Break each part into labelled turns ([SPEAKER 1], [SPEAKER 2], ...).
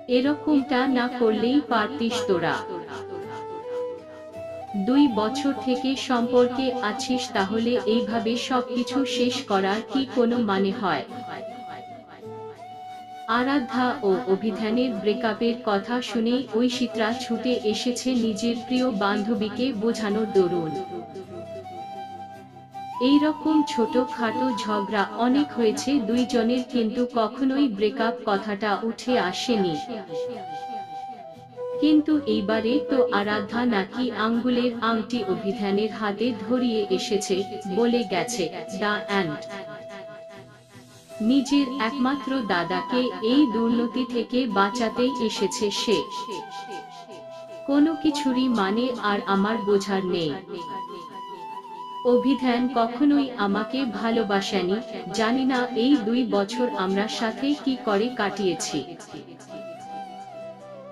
[SPEAKER 1] এরকমটা না করলেই পারতিস তোরা। 2 বছর থেকে সম্পর্কে আছিস, তাহলে এইভাবে সবকিছু শেষ করার কি কোনো মানে হয়? আরাধ্যা ও অভিধানের ব্রেকআপের কথা শুনেই ঐশিত্রা ছুটে এসেছে নিজের প্রিয় বান্ধবীকে বোঝানোর দরুন। এইরকম ছোটখাটো ঝগড়া অনেক হয়েছে দুইজনের, কিন্তু কখনোই ব্রেকআপ কথাটা উঠে আসেনি। কিন্তু এইবারে তো আরাধ্যা নাকি আঙ্গুলের আংটি অভিধানের হাতে ধরিয়ে এসেছে, বলে গেছে দ্য অ্যান্ড। নিজের একমাত্র দাদাকে এই দুর্নীতি থেকে বাঁচাতেই এসেছে সে। কোনো কিছুরই মানে আর আমার বোঝার নেই। অভিধান কখনোই আমাকে ভালোবাসেনি, জানি না এই 2 বছর আমরা সাথে কি করে কাটিয়েছি।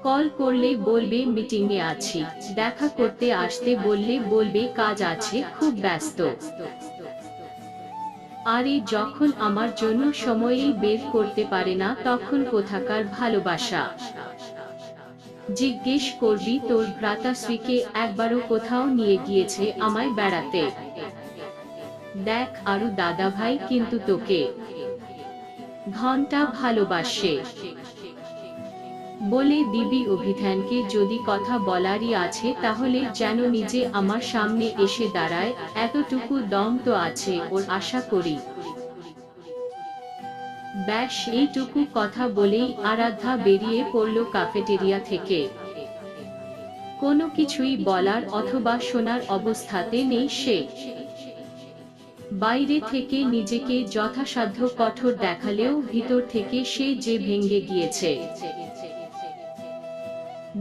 [SPEAKER 1] কল করলে বলবে মিটিংয়ে আছি, দেখা করতে আসতে বললে বলবে কাজ আছে, খুব ব্যস্ত। আরে যখন আমার জন্য সময়ই বের করতে পারে না তখন কোথাকার ভালোবাসা? জিজ্ঞেস করবি তোর ভ্রাতাশ্রীকে, একবারও কোথাও নিয়ে গিয়েছে আমায় বেড়াতে? দেখ আরু দাদাভাই কিন্তু তোকে ঘন্টা ভালোবাসে। বলে দিবি অভিধানকে যদি কথা বলারই আছে তাহলে যেন নিজে আমার সামনে এসে দাঁড়ায়, এতটুকু দম তো আছে ওর আশা করি। ব্যাস এইটুকু কথা বলেই আরাধ্যা বেরিয়ে পড়ল ক্যাফেটেরিয়া থেকে। কোনো কিছুই বলার অথবা শোনার অবস্থাতে নেই সে। বাইরে থেকে নিজেকে যথাসাধ্য কঠোর দেখালেও ভিতর থেকে সে যে ভেঙে গিয়েছে।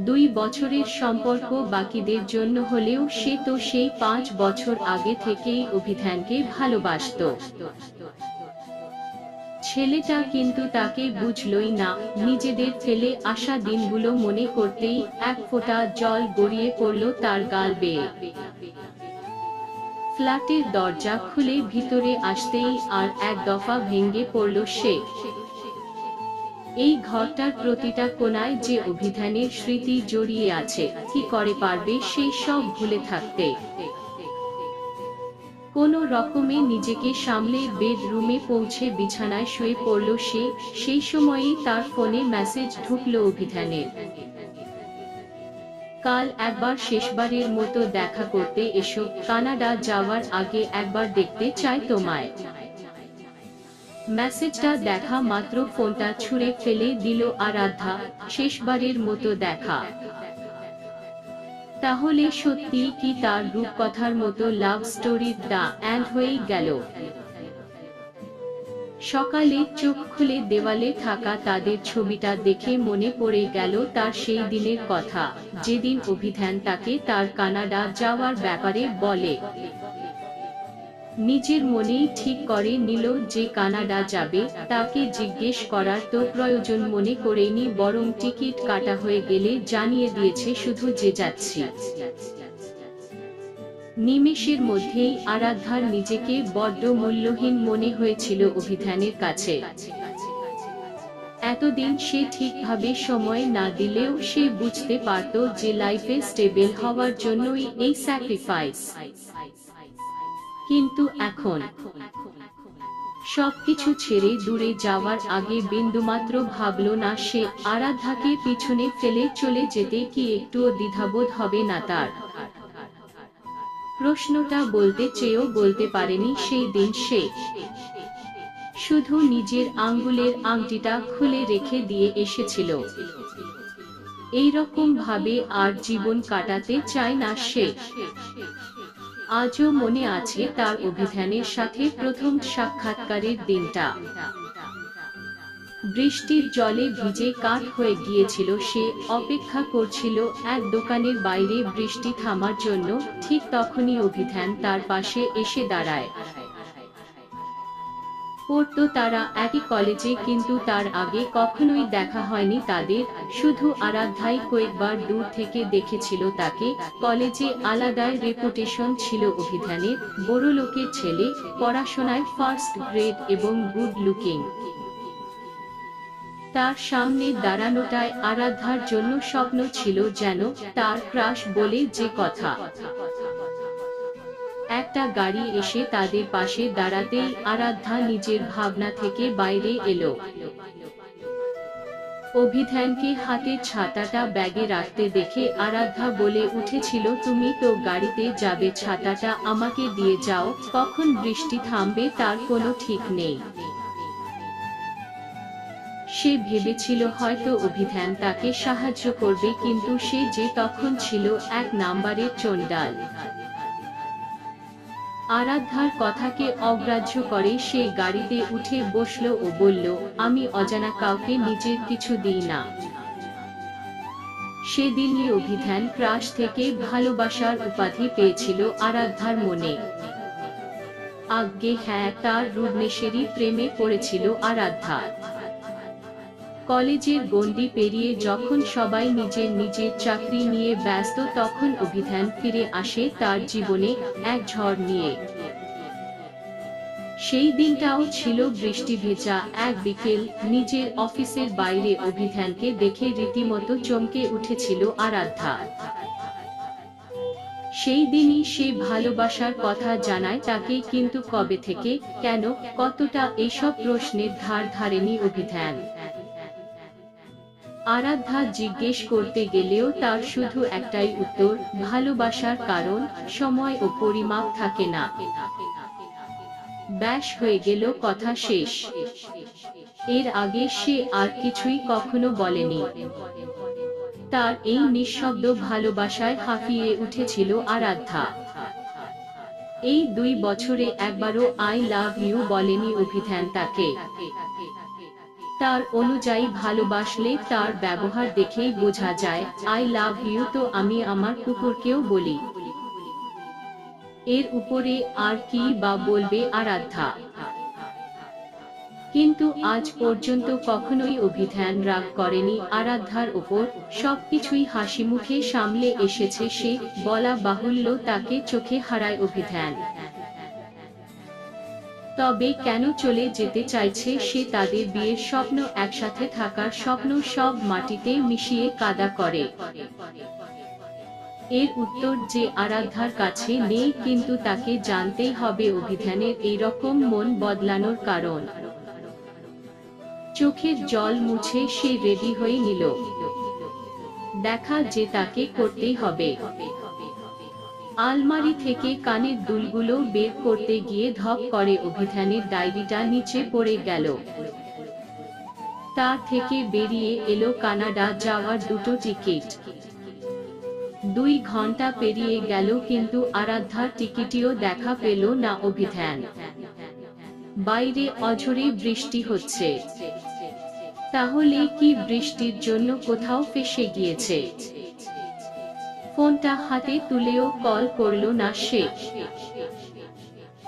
[SPEAKER 1] 2 বছরের সম্পর্ক বাকিদের জন্য হলেও সে তো সেই 5 বছর আগে থেকেই অভিধানকে ভালোবাসত। ছেলেটা কিন্তু তাকে বুঝলই না। নিজেদের ফেলে আসা দিনগুলো মনে করতেই এক ফোঁটা জল গড়িয়ে পড়ল তার গাল বেয়ে। ফ্ল্যাটের দরজা খুলে ভিতরে আসতেই আর এক দফা ভেঙে পড়ল সে। এই ঘরটার প্রতিটা কোণায় যে অভিধানের স্মৃতি জড়িয়ে আছে, কি করে পারবে সেই সব ভুলে থাকতে? কোনো রকমে নিজেকে সামলে বেডরুমে পৌঁছে বিছানায় শুয়ে পড়ল সে। সেই সময়েই তার ফোনে মেসেজ ঢুকল অভিধানের। কাল একবার শেষবারের মতো দেখা করতে এসো, কানাডা যাওয়ার আগে একবার দেখতে চাই তোমায়। মেসেজটা দেখা মাত্র ফোনটা ছুঁড়ে ফেলে দিল আরাধ্যা। শেষবারের মতো দেখা? তাহলে সত্যি কি তার রূপকথার মতো লাভ স্টোরির দ্য এন্ড হয়েই গেল? সকালে চোখ খুলে দেওয়ালে থাকা তাদের ছবিটা দেখে মনে পড়ে গেল তার সেই দিনের কথা, যেদিন অভিধান তাকে তার কানাডা যাওয়ার ব্যাপারে বলে। নিজের মনেই ঠিক করে নিল যে কানাডা যাবে, তাকে জিজ্ঞেস করার তো প্রয়োজন মনে করেনি, বরং টিকিট কাটা হয়ে গেলে জানিয়ে দিয়েছে শুধু যে যাচ্ছি। নিমেষের মধ্যেই আরাধ্যার নিজেকে বড্ড মূল্যহীন মনে হয়েছিল অভিধানের কাছে। এতদিন সে ঠিকভাবে সময় না দিলেও সে বুঝতে পারত যে লাইফে স্টেবল হওয়ার জন্যই এই স্যাক্রিফাইস। কিন্তু এখন সবকিছু ছেড়ে দূরে যাওয়ার আগে বিন্দুমাত্র ভাবল না সে আরাধ্যাকে পিছনে ফেলে চলে যেতে কি একটুও দ্বিধাবোধ হবে না তার? প্রশ্নটা বলতে চেয়েও বলতে পারেনি সেই দিন সে। শুধু নিজের আঙ্গুলের আংটিটা খুলে রেখে দিয়ে এসেছিল। এইরকম ভাবে আর জীবন কাটাতে চায় না সে। আজও মনে আছে তার অভিধানের সাথে প্রথম সাক্ষাৎকারের দিনটা। বৃষ্টির জলে ভিজে কাঠ হয়ে গিয়েছিল সে, অপেক্ষা করছিল এক দোকানের বাইরে বৃষ্টি থামার জন্য। ঠিক তখনই অভিধান তার পাশে এসে দাঁড়ায়। পড়তো তারা একই কলেজে, কিন্তু তার আগে কখনোই দেখা হয়নি তাদের। শুধু আরাধ্যাই কয়েকবার দূর থেকে দেখেছিল তাকে। কলেজে আলাদাই রেপুটেশন ছিল অভিধানের, বড়লোকের ছেলে, পড়াশোনায় ফার্স্ট গ্রেড এবং গুড লুকিং। তার সামনে দাঁড়ানোটাই আরাধ্যার জন্য স্বপ্ন ছিল, যেন তার ক্রাশ বলে যে কথা। একটা গাড়ি এসে তাদের পাশে দাঁড়াতেই আরাধ্যা নিজের ভাবনা থেকে বাইরে এলো। অভিধানকে হাতে ছাতাটা ব্যাগে রাখতে দেখে আরাধ্যা বলে উঠেছিল, তুমি তো গাড়িতে যাবে, ছাতাটা আমাকে দিয়ে যাও, কখন বৃষ্টি থামবে তার কোনো ঠিক নেই। সে ভেবেছিল হয়তো অভিধান তাকে সাহায্য করবে, কিন্তু সে যে তখন ছিল এক নাম্বারের চণ্ডাল। আরাধ্যার কথাকে অগ্রাহ্য করে সে গাড়িতে উঠে বসল ও বলল, আমি অজানা কাউকে নিজের কিছু দিই না। সেদিনই অভিধান ক্রাশ থেকে ভালোবাসার উপাধি পেয়েছিল আরাধ্যার মনে। আজ্ঞে হ্যাঁ, তার রুদ্মেশেরই প্রেমে পড়েছিল আরাধ্যা। কলেজের গণ্ডি পেরিয়ে যখন সবাই নিজের নিজের চাকরি নিয়ে ব্যস্ত, তখন অভিধান ফিরে আসে তার জীবনে এক ঝড় নিয়ে। সেই দিনটাও ছিল বৃষ্টি ভেজা এক বিকেল। নিজের অফিসের বাইরে অভিধানকে দেখে রীতিমতো চমকে উঠেছিল আরাধ্যা। সেই দিনই সে ভালোবাসার কথা জানায় তাকে, কিন্তু কবে থেকে, কেন, কতটা, এইসব প্রশ্নের ধার ধারেনি অভিধান। আরাধ্যা জিজ্ঞেস করতে গেলেও তার শুধু একটাই উত্তর, ভালোবাসার কারণ, সময় ও পরিমাপ থাকে না। ব্যাস, হয়ে গেল, কথা শেষ। এর আগে সে আর কিছুই কখনো বলেনি। তার এই নিঃশব্দ ভালোবাসায় হাঁপিয়ে উঠেছিল আরাধ্যা। এই 2 বছরে একবারও আই লাভ ইউ বলেনি অভিধান তাকে। তার অনুযায়ী ভালোবাসলে তার ব্যবহার দেখেই বোঝা যায়। আই লাভ ইউ তো আমি আমার কুকুরকেও বলি। এর উপরে আর কি বা বলবে আরাধ্যা। কিন্তু আজ পর্যন্ত কখনোই অভিধান রাগ করেনি আরাধ্যার উপর, সবকিছুই হাসিমুখে সামলে এসেছে সে। বলা বাহুল্য, তাকে চোখে হারায় অভিধান। তবে কেন চলে যেতে চাইছে সে? তাদের বিয়ের স্বপ্ন, একসাথে থাকার স্বপ্ন, সব মাটিতে মিশিয়ে কাদা করে। এর উত্তর যে আরাধ্যার কাছে নেই, কিন্তু তাকে জানতেই হবে অভিধানের এইরকম মন বদলানোর কারণ। চোখের জল মুছে সে রেডি হয়ে নিল। দেখা যে তাকে করতেই হবে। আলমারি থেকে কানের দুলগুলো বের করতে গিয়ে ধপ করে অভিধানের ডায়েরিটা নিচে পড়ে গেল। তার থেকে বেরিয়ে এলো কানাডা যাওয়ার 2টো টিকিট। 2 ঘন্টা পেরিয়ে গেল, কিন্তু আরাধ্যার টিকিটিও দেখা পেল না অভিধান। বাইরে অঝোরে বৃষ্টি হচ্ছে। তাহলে কি বৃষ্টির জন্য কোথাও ফেঁসে গিয়েছে? ফোনটা হাতে তুলেও কল করল না সে।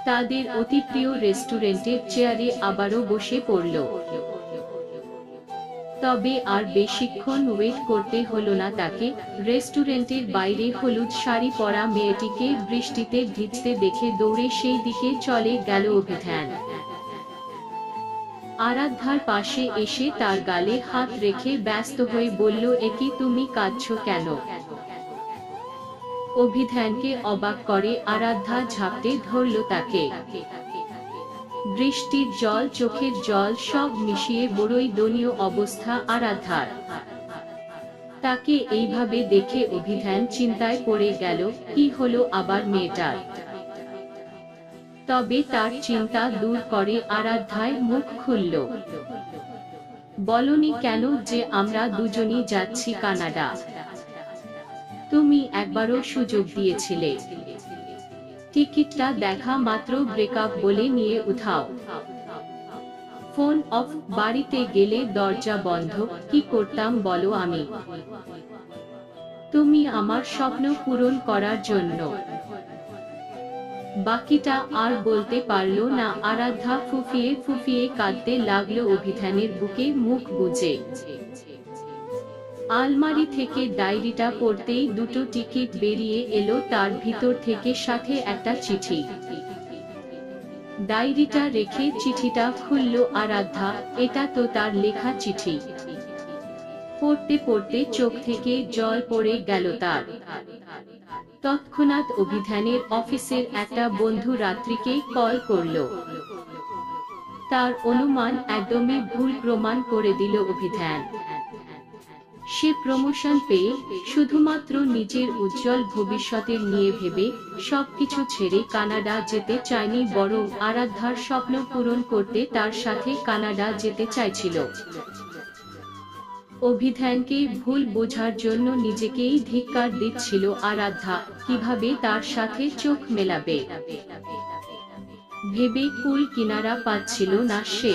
[SPEAKER 1] তাদের অতিপ্রিয় রেস্টুরেন্টের চেয়ারে আবারও বসে পড়ল। তবে আর বেশিক্ষণ ওয়েট করতে হলো না তাকে। রেস্টুরেন্টের বাইরে হলুদ শাড়ি পরা মেয়েটিকে বৃষ্টিতে ভিজতে দেখে দৌড়ে সেই দিকে চলে গেল অভিধান। আরাধ্যার পাশে এসে তার গালে হাত রেখে ব্যস্ত হয়ে বলল, একি তুমি কাঁদছো কেন? অভিধানকে অবাক করে আরাধ্যা ঝাপটে ধরল তাকে। বৃষ্টির জল, চোখের জল সব মিশিয়ে বড়ই দয়নীয় অবস্থা আরাধ্যার। তাকে এইভাবে দেখে অভিধান চিন্তায় পড়ে গেল, কি হলো আবার মেয়েটার। তবে তার চিন্তা দূর করে আরাধ্যায় মুখ খুলল। বলনি কেন যে আমরা দুজনই যাচ্ছি কানাডা? তুমি একবারও সুযোগ দিয়েছিলে। টিকিটটা দেখা মাত্র ব্রেকআপ বলে নিয়ে উঠাও। Phone off. বাড়িতে গেলে দরজা বন্ধ। কি করতাম বলো আমি? তুমি আমার স্বপ্ন পূরণ করার জন্য। বাকিটা আর বলতে পারল না আরাধ্যা। ফুফিয়ে ফুফিয়ে কাঁদতে লাগলো অভিধানের বুকে মুখ গুজে। আলমারি থেকে ডায়েরিটা পড়তেই 2টো টিকিট বেরিয়ে এলো তার ভিতর থেকে, সাথে একটা চিঠি। ডায়েরিটা রেখে চিঠিটা খুলল আরাধ্যা। এটা তো তার লেখা চিঠি। পড়তে পড়তে চোখ থেকে জল পড়ে গেল তার। তৎক্ষণাৎ অভিধানের অফিসের একটা বন্ধু রাত্রিকে কল করলো। তার অনুমান একদমই ভুল প্রমাণ করে দিল অভিধান। সে প্রমোশন পেয়ে শুধুমাত্র নিজের উজ্জ্বল ভবিষ্যতের নিয়ে ভেবে সবকিছু ছেড়ে কানাডা যেতে চায়নি, বরং আরাধ্যার স্বপ্ন পূরণ করতে তার সাথে কানাডা যেতে চাইছিল। অভিধানকে ভুল বোঝার জন্য নিজেকেই ধিক্কার দিচ্ছিল আরাধ্যা, কিভাবে তার সাথে চোখ মেলাবে ভেবে কুল কিনারা পাচ্ছিল না সে।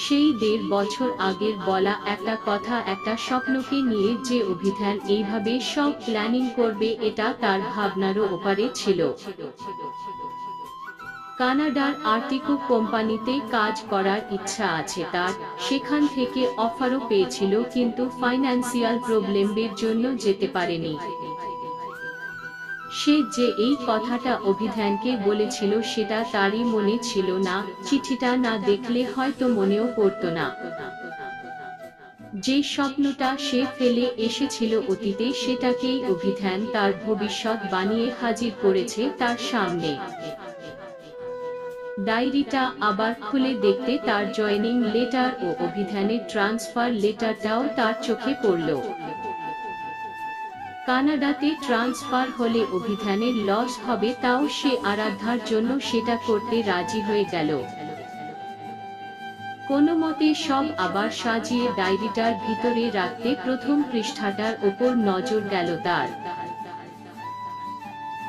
[SPEAKER 1] সেই 1.5 বছর আগের বলা একটা কথা, একটা স্বপ্নকে নিয়ে যে অভিধান এইভাবে সব প্ল্যানিং করবে, এটা তার ভাবনারও ওপারে ছিল। কানাডার আর্টিকো কোম্পানিতে কাজ করার ইচ্ছা আছে তার, সেখান থেকে অফারও পেয়েছিল, কিন্তু ফাইন্যান্সিয়াল প্রবলেমের জন্য যেতে পারেনি। সে যে এই কথাটা অভিধানকে বলেছিল সেটা তারই মনে ছিল না, চিঠিটা না দেখলে হয়তো মনেও পড়তো না। যে স্বপ্নটা সে ফেলে এসেছিল অতীতে, সেটাকেই অভিধান তার ভবিষ্যৎ বানিয়ে হাজির করেছে তার সামনে। ডায়েরিটা আবার খুলে দেখতে তার জয়েনিং লেটার ও অভিধানের ট্রান্সফার লেটারটাও তার চোখে পড়ল। কানাডাতে ট্রান্সফার হলে অভিধানের লস হবে, তাও সে আরাধ্যার জন্য সেটা করতে রাজি হয়ে গেল। কোনো মতে সব আবার সাজিয়ে ডায়েরিটার ভিতরে রাখতে প্রথম পৃষ্ঠাটার ওপর নজর গেল তার।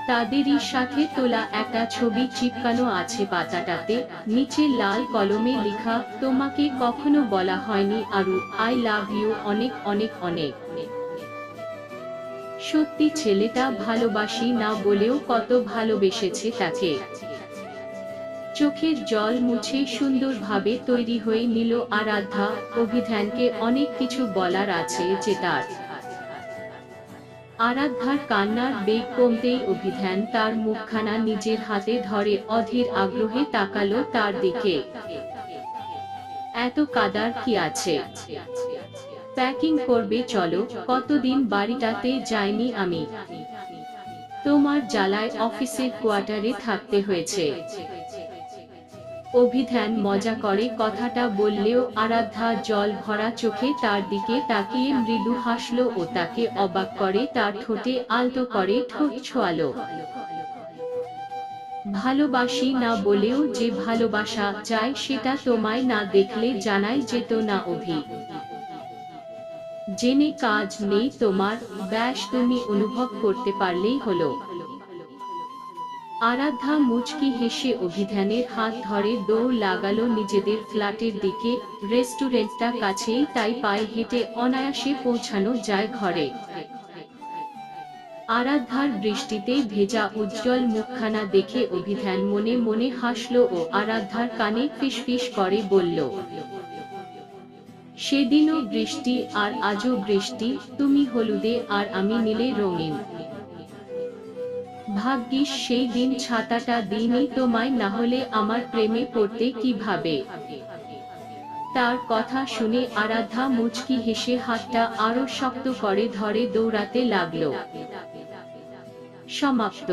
[SPEAKER 1] তাদেরই সাথে তোলা একটা ছবি চিপকানো আছে পাতাটাতে, নিচে লাল কলমে লেখা, তোমাকে কখনো বলা হয়নি আরু, আই লাভ ইউ অনেক অনেক অনেক। সত্যি ছেলেটা ভালোবাসি না বলেও কত ভালোবেসেছে তাকে। চোখের জল মুছে সুন্দরভাবে তৈরি হয়ে নিল আরাধ্যা। অভিধানকে অনেক কিছু বলার আছে যে তার। আরাধ্যার কান্নার বেগ কমতেই অভিধান তার মুখখানা নিজের হাতে ধরে অধীর আগ্রহে তাকালো তার দিকে। এত কাদার কি আছে? প্যাকিং করবে চলো, কতদিন বাড়িটাতে যাইনি আমি। তোমার জ্বালায় অফিসের কোয়ার্টারে থাকতে হয়েছে। অভিধান মজা করে কথাটা বললেও আরাধ্যা জল ভরা চোখে তার দিকে তাকিয়ে মৃদু হাসল ও তাকে অবাক করে তার ঠোঁটে আলতো করে ঠোঁট ছোঁয়ালো। ভালোবাসি না বলেও যে ভালোবাসা চায় সেটা তোমায় না দেখলে জানাই যেত না অভি। জেনে কাজ নেই তোমার, ব্যাস তুমি অনুভব করতে পারলেই হলো। আরাধ্যা মুচকি হেসে অভিধানের হাত ধরে দৌড় লাগালো নিজেদের ফ্ল্যাটের দিকে। রেস্টুরেন্টটা কাছেই, তাই পায়ে হেঁটে অনায়াসে পৌঁছানো যায় ঘরে। আরাধ্যার বৃষ্টিতে ভেজা উজ্জ্বল মুখখানা দেখে অভিধান মনে মনে হাসল ও আরাধ্যার কানে ফিসফিস করে বলল, সেদিনও বৃষ্টি আর আজও বৃষ্টি, তুমি হলুদে আর আমি নীলে রঙিন। ভাগ্যিস সেই দিন ছাতাটা দিইনি তোমায়, না হলে আমার প্রেমে পড়তে কিভাবে। তার কথা শুনে আরাধ্যা মুচকি হেসে হাতটা আরো শক্ত করে ধরে দৌড়াতে লাগলো। সমাপ্ত।